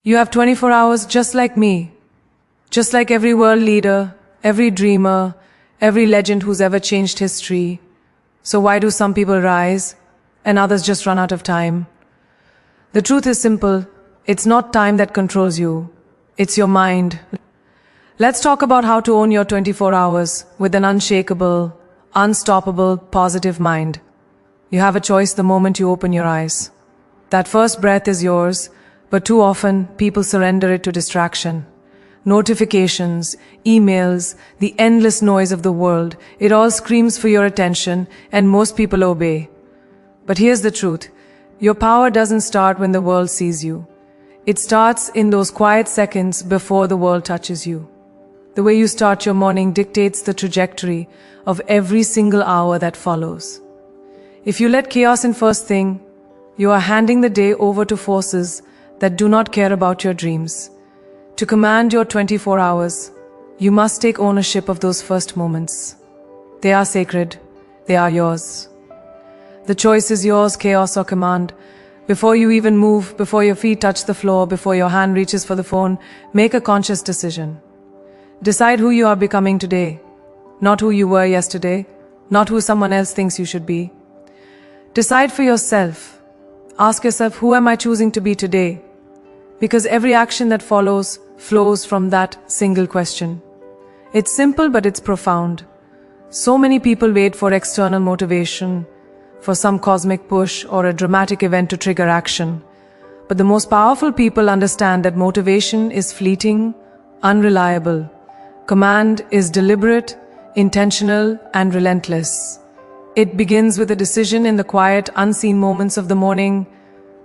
You have 24 hours just like me, just like every world leader, every dreamer, every legend who's ever changed history. So why do some people rise and others just run out of time? The truth is simple. It's not time that controls you. It's your mind. Let's talk about how to own your 24 hours with an unshakable, unstoppable, positive mind. You have a choice the moment you open your eyes. That first breath is yours, but too often people surrender it to distraction. Notifications, emails, the endless noise of the world, it all screams for your attention, and most people obey. But here's the truth. Your power doesn't start when the world sees you. It starts in those quiet seconds before the world touches you. The way you start your morning dictates the trajectory of every single hour that follows. If you let chaos in first thing, you are handing the day over to forces that do not care about your dreams. To command your 24 hours, you must take ownership of those first moments. They are sacred. They are yours. The choice is yours, chaos or command. Before you even move, before your feet touch the floor, before your hand reaches for the phone, make a conscious decision. Decide who you are becoming today, not who you were yesterday, not who someone else thinks you should be. Decide for yourself. Ask yourself, who am I choosing to be today? Because every action that follows flows from that single question. It's simple, but it's profound. So many people wait for external motivation, for some cosmic push or a dramatic event to trigger action. But the most powerful people understand that motivation is fleeting, unreliable. Command is deliberate, intentional, and relentless. It begins with a decision in the quiet, unseen moments of the morning.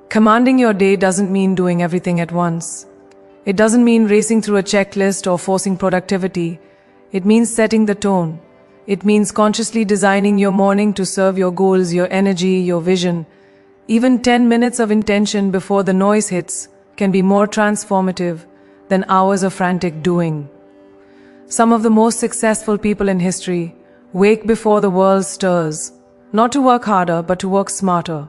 Commanding your day doesn't mean doing everything at once. It doesn't mean racing through a checklist or forcing productivity. It means setting the tone. It means consciously designing your morning to serve your goals, your energy, your vision. Even 10 minutes of intention before the noise hits can be more transformative than hours of frantic doing. Some of the most successful people in history wake before the world stirs, not to work harder, but to work smarter.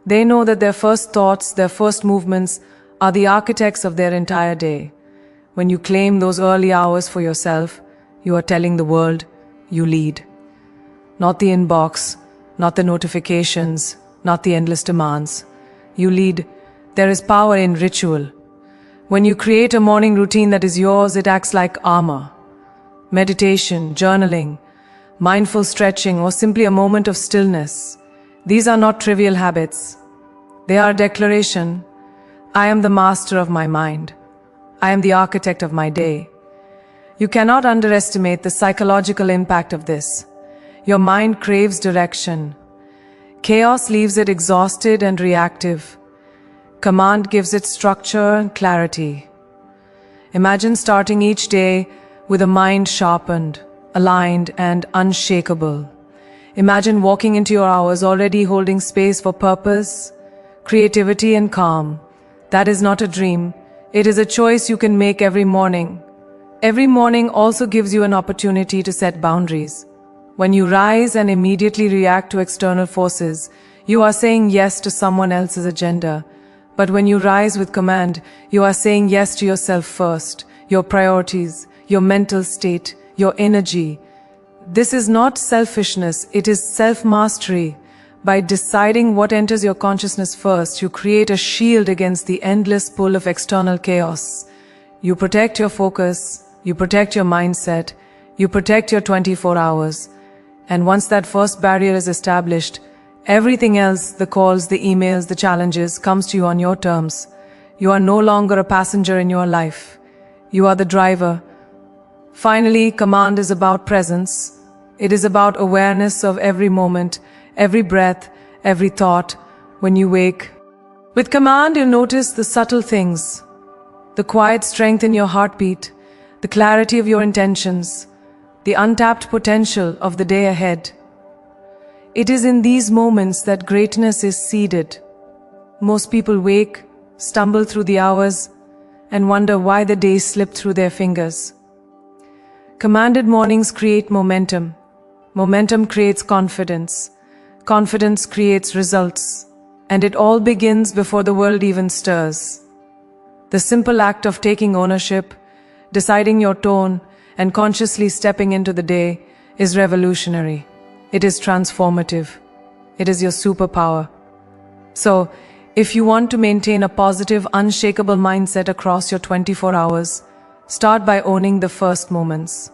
They know that their first thoughts, their first movements are the architects of their entire day. When you claim those early hours for yourself, you are telling the world, you lead. Not the inbox, not the notifications, not the endless demands. You lead. There is power in ritual. When you create a morning routine that is yours, it acts like armor. Meditation, journaling, mindful stretching, or simply a moment of stillness. These are not trivial habits. They are a declaration. I am the master of my mind. I am the architect of my day. You cannot underestimate the psychological impact of this. Your mind craves direction. Chaos leaves it exhausted and reactive. Command gives it structure and clarity. Imagine starting each day with a mind sharpened, aligned, and unshakable. Imagine walking into your hours already holding space for purpose, creativity, and calm. That is not a dream. It is a choice you can make every morning. Every morning also gives you an opportunity to set boundaries. When you rise and immediately react to external forces, you are saying yes to someone else's agenda. But when you rise with command, you are saying yes to yourself first, your priorities, your mental state, your energy. This is not selfishness, it is self-mastery. By deciding what enters your consciousness first, you create a shield against the endless pull of external chaos. You protect your focus, you protect your mindset, you protect your 24 hours. And once that first barrier is established, everything else, the calls, the emails, the challenges, comes to you on your terms. You are no longer a passenger in your life. You are the driver. Finally, command is about presence. It is about awareness of every moment, every breath, every thought when you wake. With command, you notice the subtle things, the quiet strength in your heartbeat, the clarity of your intentions, the untapped potential of the day ahead. It is in these moments that greatness is seeded. Most people wake, stumble through the hours, and wonder why the days slip through their fingers. Commanded mornings create momentum. Momentum creates confidence. Confidence creates results. And it all begins before the world even stirs. The simple act of taking ownership, deciding your tone, and consciously stepping into the day is revolutionary. It is transformative. It is your superpower. So, if you want to maintain a positive, unshakable mindset across your 24 hours, start by owning the first moments.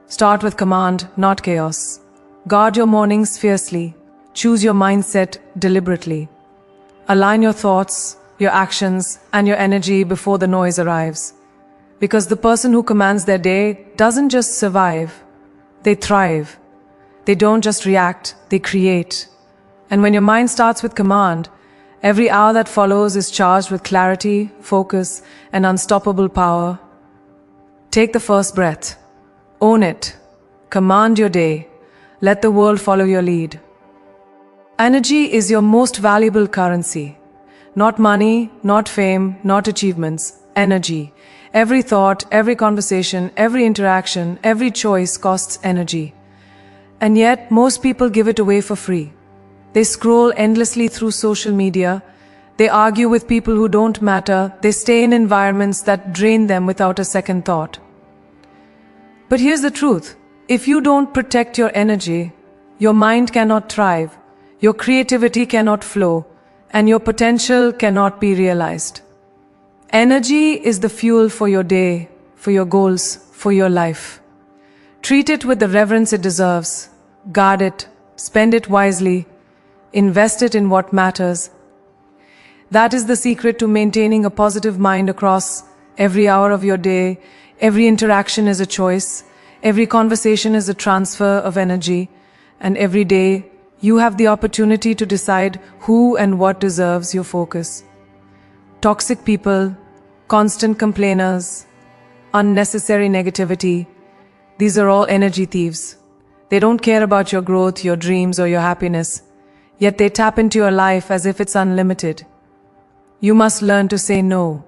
Start with command, not chaos. Guard your mornings fiercely. Choose your mindset deliberately. Align your thoughts, your actions, and your energy before the noise arrives. Because the person who commands their day doesn't just survive, they thrive. They don't just react, they create. And when your mind starts with command, every hour that follows is charged with clarity, focus, and unstoppable power. Take the first breath. Own it. Command your day. Let the world follow your lead. Energy is your most valuable currency. Not money, not fame, not achievements. Energy. Every thought, every conversation, every interaction, every choice costs energy. And yet, most people give it away for free. They scroll endlessly through social media. They argue with people who don't matter. They stay in environments that drain them without a second thought. But here's the truth. If you don't protect your energy, your mind cannot thrive, your creativity cannot flow, and your potential cannot be realized. Energy is the fuel for your day, for your goals, for your life. Treat it with the reverence it deserves. Guard it, spend it wisely, invest it in what matters. That is the secret to maintaining a positive mind across every hour of your day. Every interaction is a choice, every conversation is a transfer of energy, and every day you have the opportunity to decide who and what deserves your focus. Toxic people, constant complainers, unnecessary negativity, these are all energy thieves. They don't care about your growth, your dreams, or your happiness, yet they tap into your life as if it's unlimited. You must learn to say no.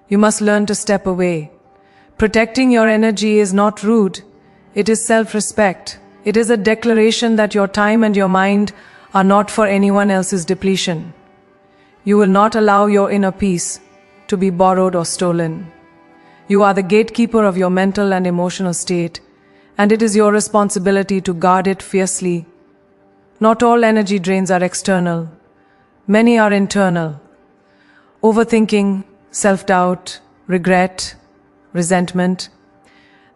You must learn to step away. Protecting your energy is not rude. It is self-respect. It is a declaration that your time and your mind are not for anyone else's depletion. You will not allow your inner peace to be borrowed or stolen. You are the gatekeeper of your mental and emotional state, and it is your responsibility to guard it fiercely. Not all energy drains are external. Many are internal. Overthinking, self-doubt, regret, resentment.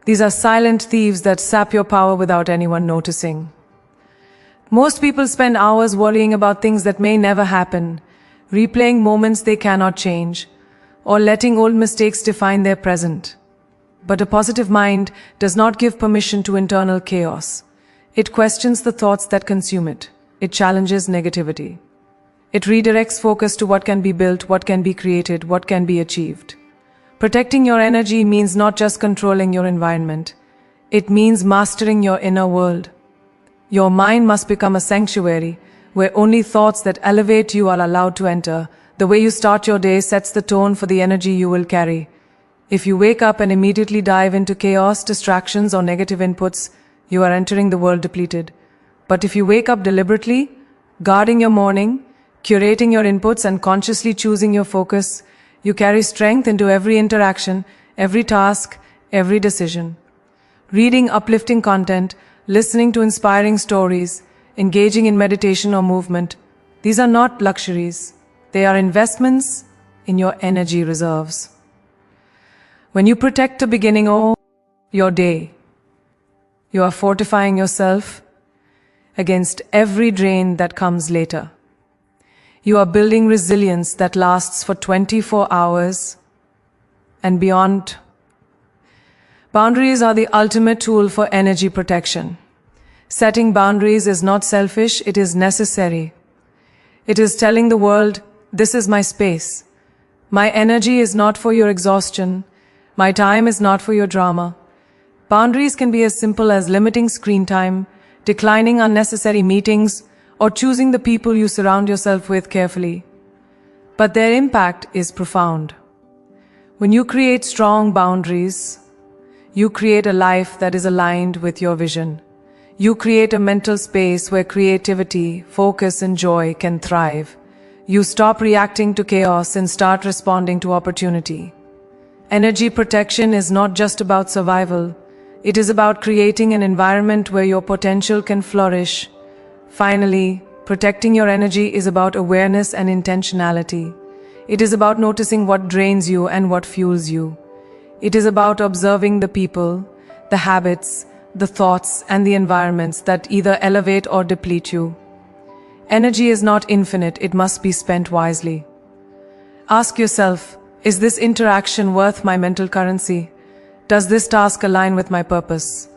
These are silent thieves that sap your power without anyone noticing. Most people spend hours worrying about things that may never happen, replaying moments they cannot change, or letting old mistakes define their present. But a positive mind does not give permission to internal chaos. It questions the thoughts that consume it. It challenges negativity. It redirects focus to what can be built, what can be created, what can be achieved. Protecting your energy means not just controlling your environment. It means mastering your inner world. Your mind must become a sanctuary where only thoughts that elevate you are allowed to enter. The way you start your day sets the tone for the energy you will carry. If you wake up and immediately dive into chaos, distractions, or negative inputs, you are entering the world depleted. But if you wake up deliberately, guarding your morning, curating your inputs, and consciously choosing your focus, you carry strength into every interaction, every task, every decision. Reading uplifting content, listening to inspiring stories, engaging in meditation or movement, these are not luxuries. They are investments in your energy reserves. When you protect the beginning of your day, you are fortifying yourself against every drain that comes later. You are building resilience that lasts for 24 hours and beyond. Boundaries are the ultimate tool for energy protection. Setting boundaries is not selfish, it is necessary. It is telling the world, this is my space. My energy is not for your exhaustion. My time is not for your drama. Boundaries can be as simple as limiting screen time, declining unnecessary meetings, or choosing the people you surround yourself with carefully. But their impact is profound. When you create strong boundaries, you create a life that is aligned with your vision. You create a mental space where creativity, focus, and joy can thrive. You stop reacting to chaos and start responding to opportunity. Energy protection is not just about survival. It is about creating an environment where your potential can flourish. Finally, protecting your energy is about awareness and intentionality. It is about noticing what drains you and what fuels you. It is about observing the people, the habits, the thoughts, and the environments that either elevate or deplete you. Energy is not infinite, it must be spent wisely. Ask yourself, is this interaction worth my mental currency? Does this task align with my purpose?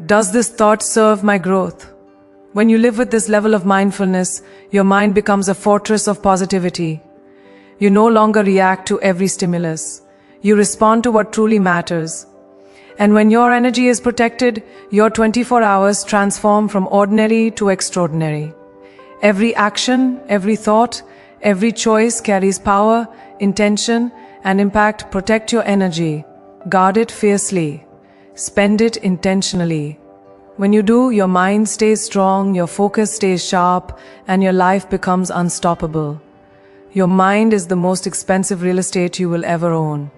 Does this thought serve my growth? When you live with this level of mindfulness, your mind becomes a fortress of positivity. You no longer react to every stimulus. You respond to what truly matters. And when your energy is protected, your 24 hours transform from ordinary to extraordinary. Every action, every thought, every choice carries power, intention, and impact. Protect your energy. Guard it fiercely. Spend it intentionally. When you do, your mind stays strong, your focus stays sharp, and your life becomes unstoppable. Your mind is the most expensive real estate you will ever own.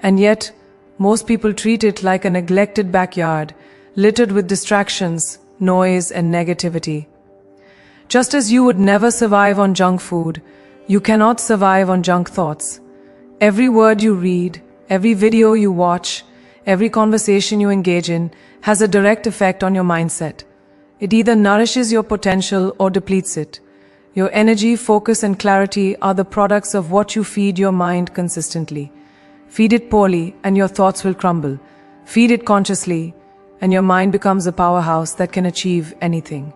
And yet, most people treat it like a neglected backyard, littered with distractions, noise, and negativity. Just as you would never survive on junk food, you cannot survive on junk thoughts. Every word you read, every video you watch, every conversation you engage in has a direct effect on your mindset. It either nourishes your potential or depletes it. Your energy, focus, and clarity are the products of what you feed your mind consistently. Feed it poorly, and your thoughts will crumble. Feed it consciously, and your mind becomes a powerhouse that can achieve anything.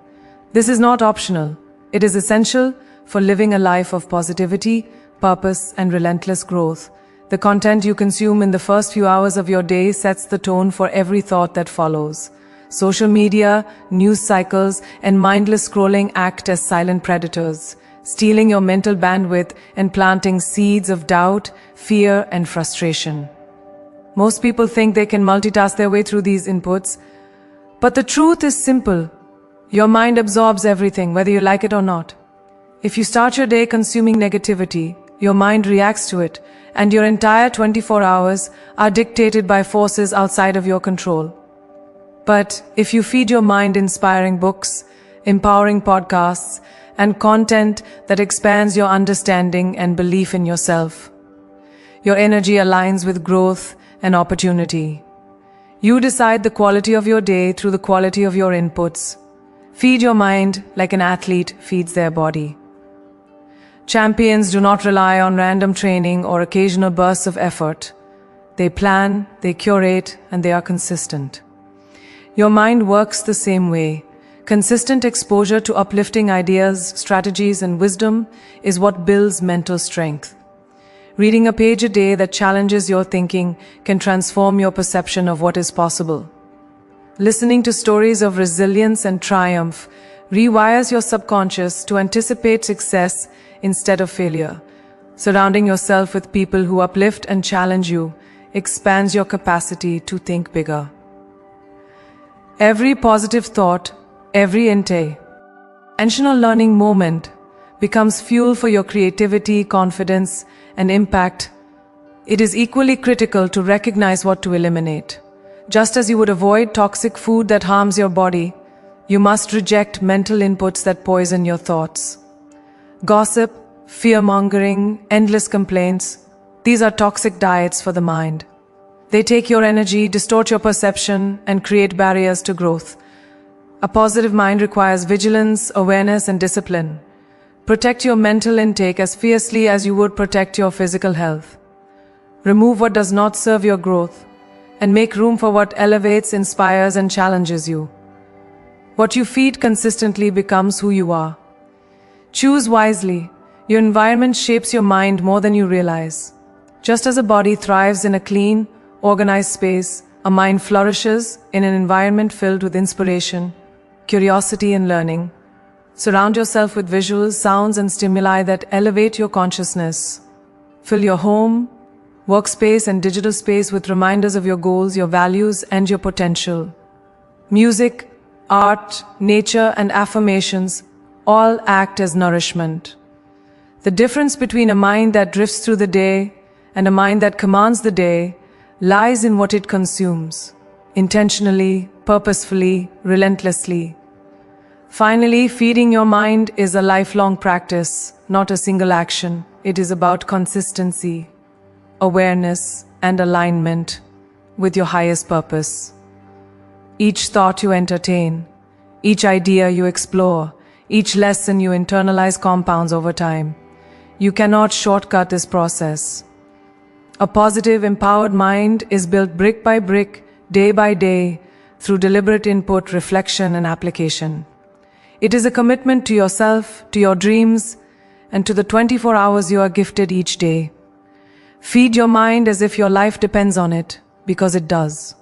This is not optional. It is essential for living a life of positivity, purpose, and relentless growth. The content you consume in the first few hours of your day sets the tone for every thought that follows. Social media, news cycles, and mindless scrolling act as silent predators, stealing your mental bandwidth and planting seeds of doubt, fear, and frustration. Most people think they can multitask their way through these inputs, but the truth is simple. Your mind absorbs everything, whether you like it or not. If you start your day consuming negativity, your mind reacts to it, and your entire 24 hours are dictated by forces outside of your control. But if you feed your mind inspiring books, empowering podcasts, and content that expands your understanding and belief in yourself, your energy aligns with growth and opportunity. You decide the quality of your day through the quality of your inputs. Feed your mind like an athlete feeds their body. Champions do not rely on random training or occasional bursts of effort. They plan, they curate, and they are consistent. Your mind works the same way. Consistent exposure to uplifting ideas, strategies, and wisdom is what builds mental strength. Reading a page a day that challenges your thinking can transform your perception of what is possible. Listening to stories of resilience and triumph rewires your subconscious to anticipate success instead of failure. Surrounding yourself with people who uplift and challenge you expands your capacity to think bigger. Every positive thought, every intentional learning moment becomes fuel for your creativity, confidence, and impact. It is equally critical to recognize what to eliminate. Just as you would avoid toxic food that harms your body, you must reject mental inputs that poison your thoughts. Gossip, fear-mongering, endless complaints, these are toxic diets for the mind. They take your energy, distort your perception, and create barriers to growth. A positive mind requires vigilance, awareness, and discipline. Protect your mental intake as fiercely as you would protect your physical health. Remove what does not serve your growth, and make room for what elevates, inspires, and challenges you. What you feed consistently becomes who you are. Choose wisely. Your environment shapes your mind more than you realize. Just as a body thrives in a clean, organized space, a mind flourishes in an environment filled with inspiration, curiosity, and learning. Surround yourself with visuals, sounds, and stimuli that elevate your consciousness. Fill your home, workspace, and digital space with reminders of your goals, your values, and your potential. Music, art, nature, and affirmations all act as nourishment. The difference between a mind that drifts through the day and a mind that commands the day lies in what it consumes, intentionally, purposefully, relentlessly. Finally, feeding your mind is a lifelong practice, not a single action. It is about consistency, awareness, and alignment with your highest purpose. Each thought you entertain, each idea you explore, each lesson you internalize compounds over time. You cannot shortcut this process. A positive, empowered mind is built brick by brick, day by day, through deliberate input, reflection, and application. It is a commitment to yourself, to your dreams, and to the 24 hours you are gifted each day. Feed your mind as if your life depends on it, because it does.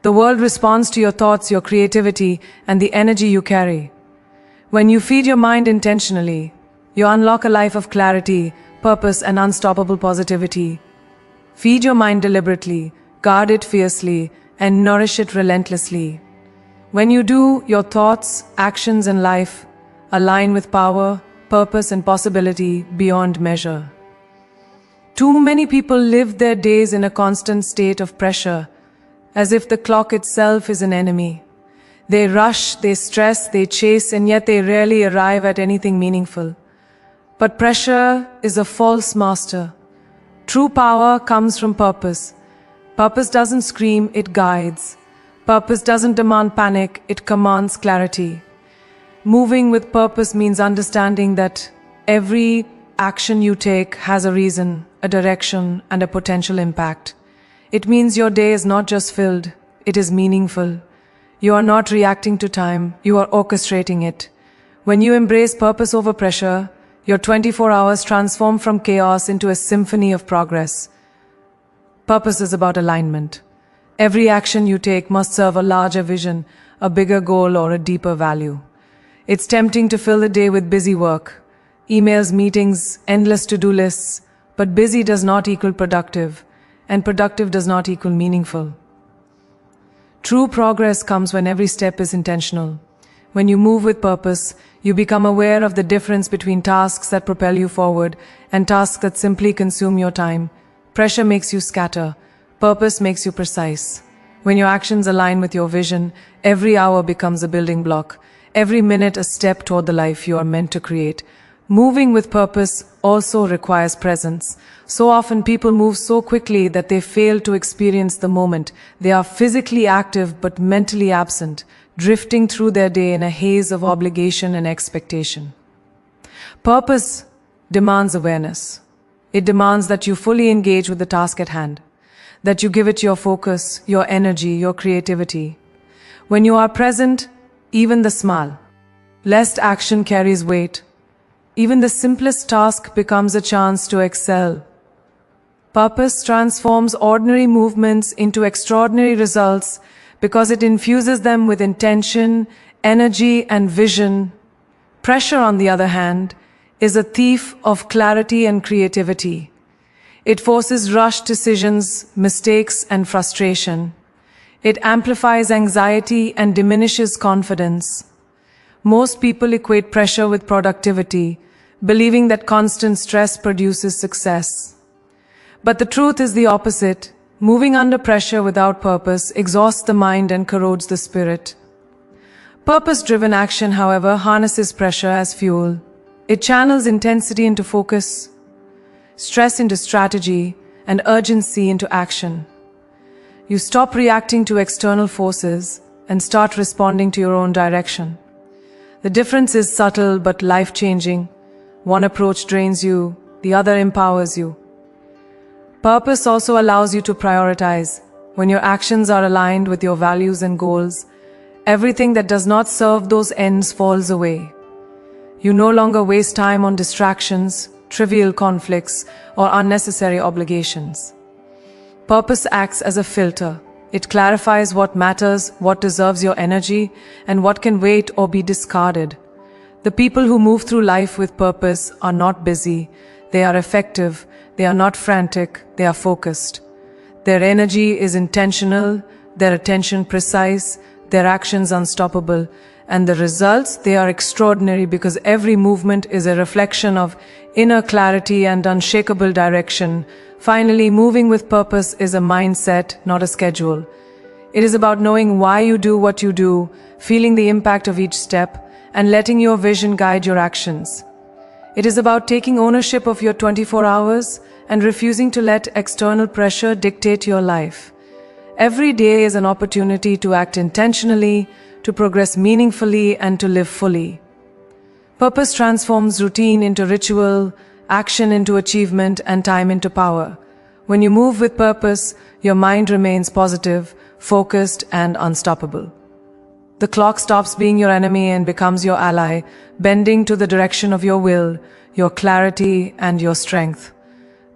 The world responds to your thoughts, your creativity, and the energy you carry. When you feed your mind intentionally, you unlock a life of clarity, purpose, and unstoppable positivity. Feed your mind deliberately, guard it fiercely, and nourish it relentlessly. When you do, your thoughts, actions, and life align with power, purpose, and possibility beyond measure. Too many people live their days in a constant state of pressure, as if the clock itself is an enemy. They rush, they stress, they chase, and yet they rarely arrive at anything meaningful. But pressure is a false master. True power comes from purpose. Purpose doesn't scream, it guides. Purpose doesn't demand panic, it commands clarity. Moving with purpose means understanding that every action you take has a reason, a direction, and a potential impact. It means your day is not just filled, it is meaningful. You are not reacting to time, you are orchestrating it. When you embrace purpose over pressure, your 24 hours transform from chaos into a symphony of progress. Purpose is about alignment. Every action you take must serve a larger vision, a bigger goal, or a deeper value. It's tempting to fill the day with busy work, emails, meetings, endless to-do lists, but busy does not equal productive, and productive does not equal meaningful. True progress comes when every step is intentional. When you move with purpose, you become aware of the difference between tasks that propel you forward and tasks that simply consume your time. Pressure makes you scatter. Purpose makes you precise. When your actions align with your vision, every hour becomes a building block, every minute a step toward the life you are meant to create. Moving with purpose also requires presence. So often people move so quickly that they fail to experience the moment. They are physically active but mentally absent, drifting through their day in a haze of obligation and expectation. Purpose demands awareness. It demands that you fully engage with the task at hand, that you give it your focus, your energy, your creativity. When you are present, even the smallest action carries weight. Even the simplest task becomes a chance to excel. Purpose transforms ordinary movements into extraordinary results because it infuses them with intention, energy, and vision. Pressure, on the other hand, is a thief of clarity and creativity. It forces rushed decisions, mistakes, and frustration. It amplifies anxiety and diminishes confidence. Most people equate pressure with productivity, believing that constant stress produces success. But the truth is the opposite. Moving under pressure without purpose exhausts the mind and corrodes the spirit. Purpose-driven action, however, harnesses pressure as fuel. It channels intensity into focus, stress into strategy, and urgency into action. You stop reacting to external forces and start responding to your own direction. The difference is subtle but life-changing. One approach drains you, the other empowers you. Purpose also allows you to prioritize. When your actions are aligned with your values and goals, everything that does not serve those ends falls away. You no longer waste time on distractions, trivial conflicts, or unnecessary obligations. Purpose acts as a filter. It clarifies what matters, what deserves your energy, and what can wait or be discarded. The people who move through life with purpose are not busy, they are effective, they are not frantic, they are focused. Their energy is intentional, their attention precise, their actions unstoppable, and the results, they are extraordinary because every movement is a reflection of inner clarity and unshakable direction. Finally, moving with purpose is a mindset, not a schedule. It is about knowing why you do what you do, feeling the impact of each step, and letting your vision guide your actions. It is about taking ownership of your 24 hours and refusing to let external pressure dictate your life. Every day is an opportunity to act intentionally, to progress meaningfully, and to live fully. Purpose transforms routine into ritual, action into achievement, and time into power. When you move with purpose, your mind remains positive, focused, and unstoppable. The clock stops being your enemy and becomes your ally, bending to the direction of your will, your clarity, and your strength.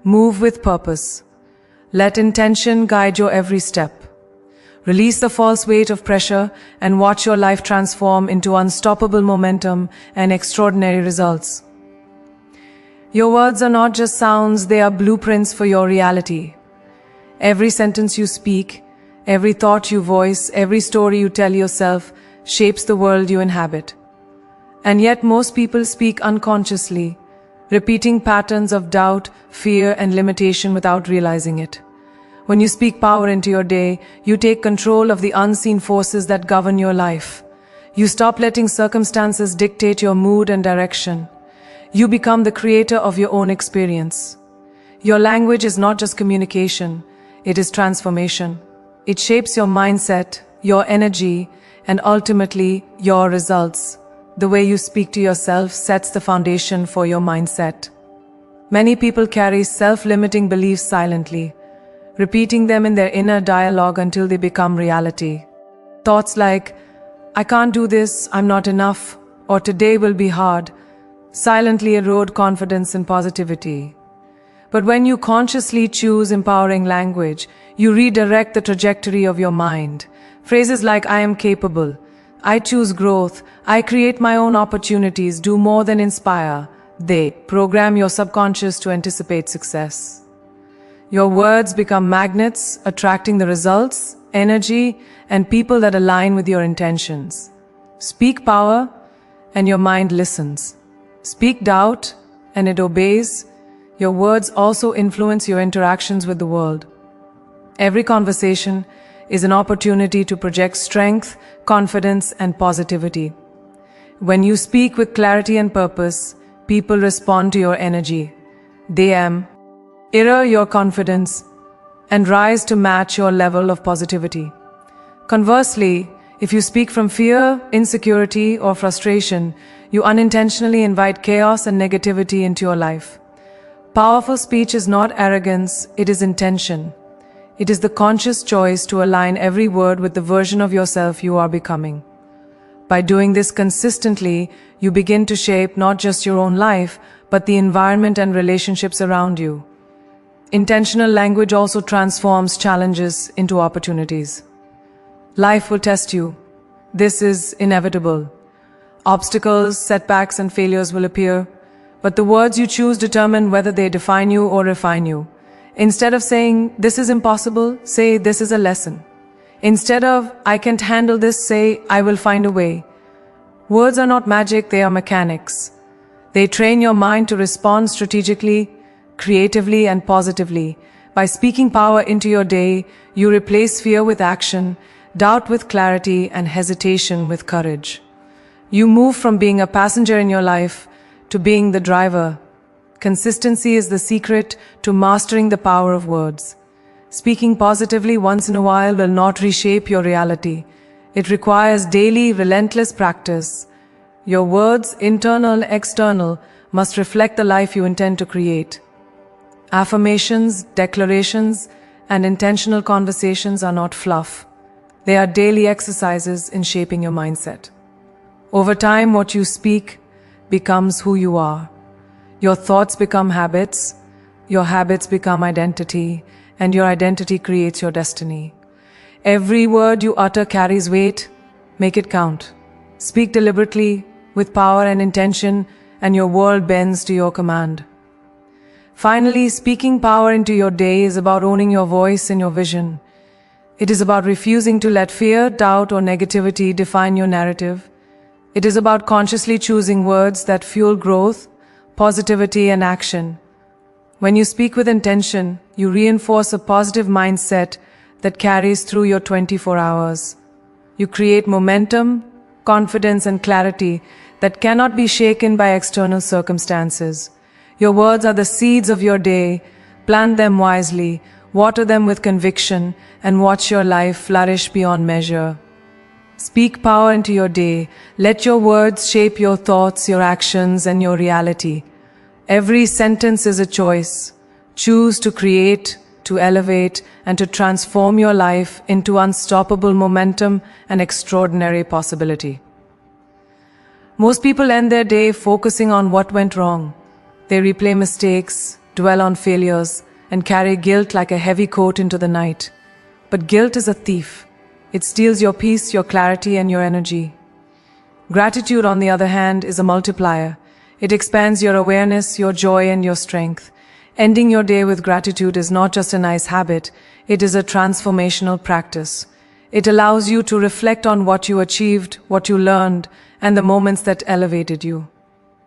Move with purpose. Let intention guide your every step. Release the false weight of pressure and watch your life transform into unstoppable momentum and extraordinary results. Your words are not just sounds, they are blueprints for your reality. Every sentence you speak, every thought you voice, every story you tell yourself shapes the world you inhabit. And yet most people speak unconsciously, repeating patterns of doubt, fear, and limitation without realizing it. When you speak power into your day, you take control of the unseen forces that govern your life. You stop letting circumstances dictate your mood and direction. You become the creator of your own experience. Your language is not just communication, it is transformation. It shapes your mindset, your energy, and ultimately your results. The way you speak to yourself sets the foundation for your mindset. Many people carry self-limiting beliefs silently, repeating them in their inner dialogue until they become reality. Thoughts like, "I can't do this, I'm not enough," or "today will be hard," silently erode confidence and positivity. But when you consciously choose empowering language, you redirect the trajectory of your mind. Phrases like, "I am capable," "I choose growth," "I create my own opportunities" do more than inspire. They program your subconscious to anticipate success. Your words become magnets, attracting the results, energy, and people that align with your intentions. Speak power, and your mind listens. Speak doubt, and it obeys. Your words also influence your interactions with the world. Every conversation is an opportunity to project strength, confidence, and positivity. When you speak with clarity and purpose, people respond to your energy. They mirror your confidence and rise to match your level of positivity. Conversely, if you speak from fear, insecurity, or frustration, you unintentionally invite chaos and negativity into your life. Powerful speech is not arrogance, it is intention. It is the conscious choice to align every word with the version of yourself you are becoming. By doing this consistently, you begin to shape not just your own life, but the environment and relationships around you. Intentional language also transforms challenges into opportunities. Life will test you. This is inevitable. Obstacles, setbacks, and failures will appear, but the words you choose determine whether they define you or refine you. Instead of saying, "This is impossible," say, "This is a lesson." Instead of, "I can't handle this," say, "I will find a way." Words are not magic, they are mechanics. They train your mind to respond strategically, creatively, and positively. By speaking power into your day, you replace fear with action, doubt with clarity, and hesitation with courage. You move from being a passenger in your life to being the driver. Consistency is the secret to mastering the power of words. Speaking positively once in a while will not reshape your reality. It requires daily, relentless practice. Your words, internal, external, must reflect the life you intend to create. Affirmations, declarations, and intentional conversations are not fluff. They are daily exercises in shaping your mindset. Over time, what you speak becomes who you are. Your thoughts become habits, your habits become identity, and your identity creates your destiny. Every word you utter carries weight. Make it count. Speak deliberately, with power and intention, and your world bends to your command. Finally, speaking power into your day is about owning your voice and your vision. It is about refusing to let fear, doubt, or negativity define your narrative. It is about consciously choosing words that fuel growth, positivity, and action. When you speak with intention, you reinforce a positive mindset that carries through your 24 hours. You create momentum, confidence, and clarity that cannot be shaken by external circumstances. Your words are the seeds of your day. Plant them wisely, water them with conviction, and watch your life flourish beyond measure. Speak power into your day. Let your words shape your thoughts, your actions, and your reality. Every sentence is a choice. Choose to create, to elevate, and to transform your life into unstoppable momentum and extraordinary possibility. Most people end their day focusing on what went wrong. They replay mistakes, dwell on failures, and carry guilt like a heavy coat into the night. But guilt is a thief. It steals your peace, your clarity, and your energy. Gratitude, on the other hand, is a multiplier. It expands your awareness, your joy, and your strength. Ending your day with gratitude is not just a nice habit, it is a transformational practice. It allows you to reflect on what you achieved, what you learned, and the moments that elevated you.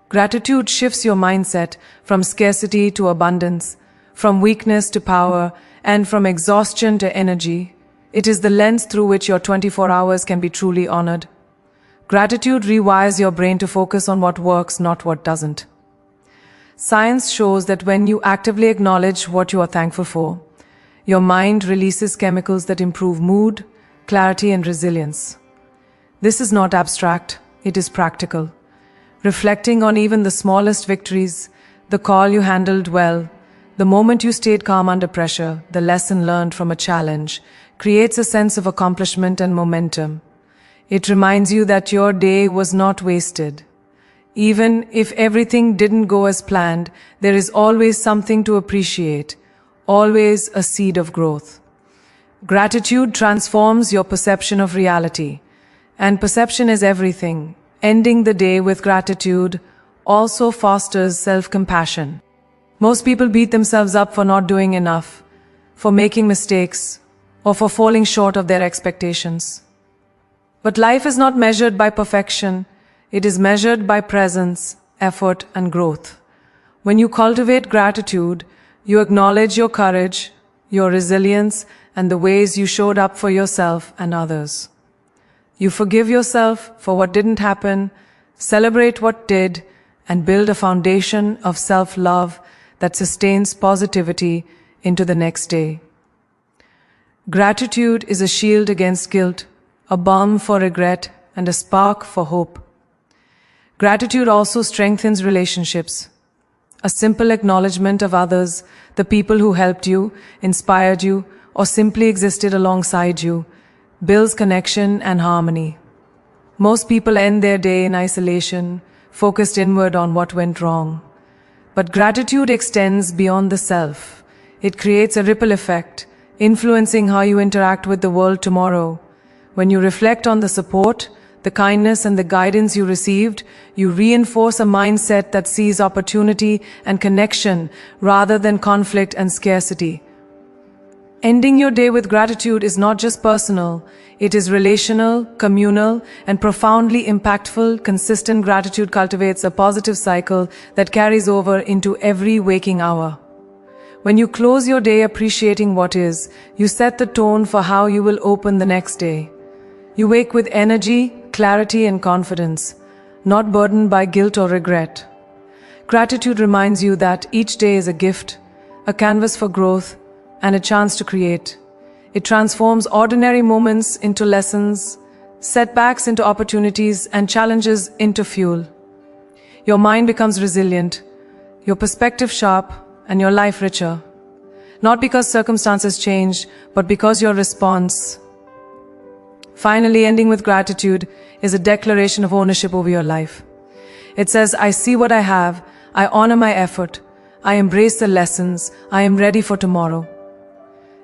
Gratitude shifts your mindset from scarcity to abundance, from weakness to power, and from exhaustion to energy. It is the lens through which your 24 hours can be truly honored. Gratitude rewires your brain to focus on what works, not what doesn't. Science shows that when you actively acknowledge what you are thankful for, your mind releases chemicals that improve mood, clarity, and resilience. This is not abstract, it is practical. Reflecting on even the smallest victories, the call you handled well, the moment you stayed calm under pressure, the lesson learned from a challenge, creates a sense of accomplishment and momentum. It reminds you that your day was not wasted. Even if everything didn't go as planned, there is always something to appreciate, always a seed of growth. Gratitude transforms your perception of reality, and perception is everything. Ending the day with gratitude also fosters self-compassion. Most people beat themselves up for not doing enough, for making mistakes, or for falling short of their expectations. But life is not measured by perfection, it is measured by presence, effort, and growth. When you cultivate gratitude, you acknowledge your courage, your resilience, and the ways you showed up for yourself and others. You forgive yourself for what didn't happen, celebrate what did, and build a foundation of self-love that sustains positivity into the next day. Gratitude is a shield against guilt, a balm for regret, and a spark for hope. Gratitude also strengthens relationships. A simple acknowledgement of others, the people who helped you, inspired you, or simply existed alongside you, builds connection and harmony. Most people end their day in isolation, focused inward on what went wrong. But gratitude extends beyond the self. It creates a ripple effect, influencing how you interact with the world tomorrow. When you reflect on the support, the kindness, and the guidance you received, you reinforce a mindset that sees opportunity and connection rather than conflict and scarcity. Ending your day with gratitude is not just personal, it is relational, communal, and profoundly impactful. Consistent gratitude cultivates a positive cycle that carries over into every waking hour. When you close your day appreciating what is, you set the tone for how you will open the next day. You wake with energy, clarity, and confidence, not burdened by guilt or regret. Gratitude reminds you that each day is a gift, a canvas for growth, and a chance to create. It transforms ordinary moments into lessons, setbacks into opportunities, and challenges into fuel. Your mind becomes resilient, your perspective sharp, and your life richer. Not because circumstances change, but because your response. Finally, ending with gratitude is a declaration of ownership over your life. It says, I see what I have, I honor my effort, I embrace the lessons, I am ready for tomorrow.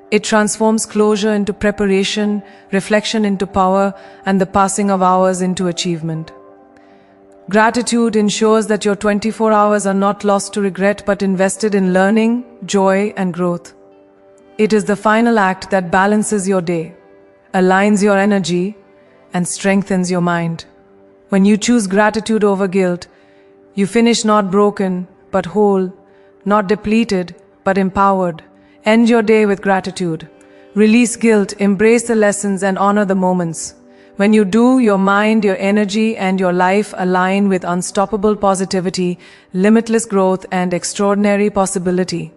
It transforms closure into preparation, reflection into power, and the passing of hours into achievement. Gratitude ensures that your 24 hours are not lost to regret but invested in learning, joy, and growth. It is the final act that balances your day, aligns your energy, and strengthens your mind. When you choose gratitude over guilt, you finish not broken, but whole, not depleted, but empowered. End your day with gratitude. Release guilt, embrace the lessons, and honor the moments. When you do, your mind, your energy, and your life align with unstoppable positivity, limitless growth, and extraordinary possibility.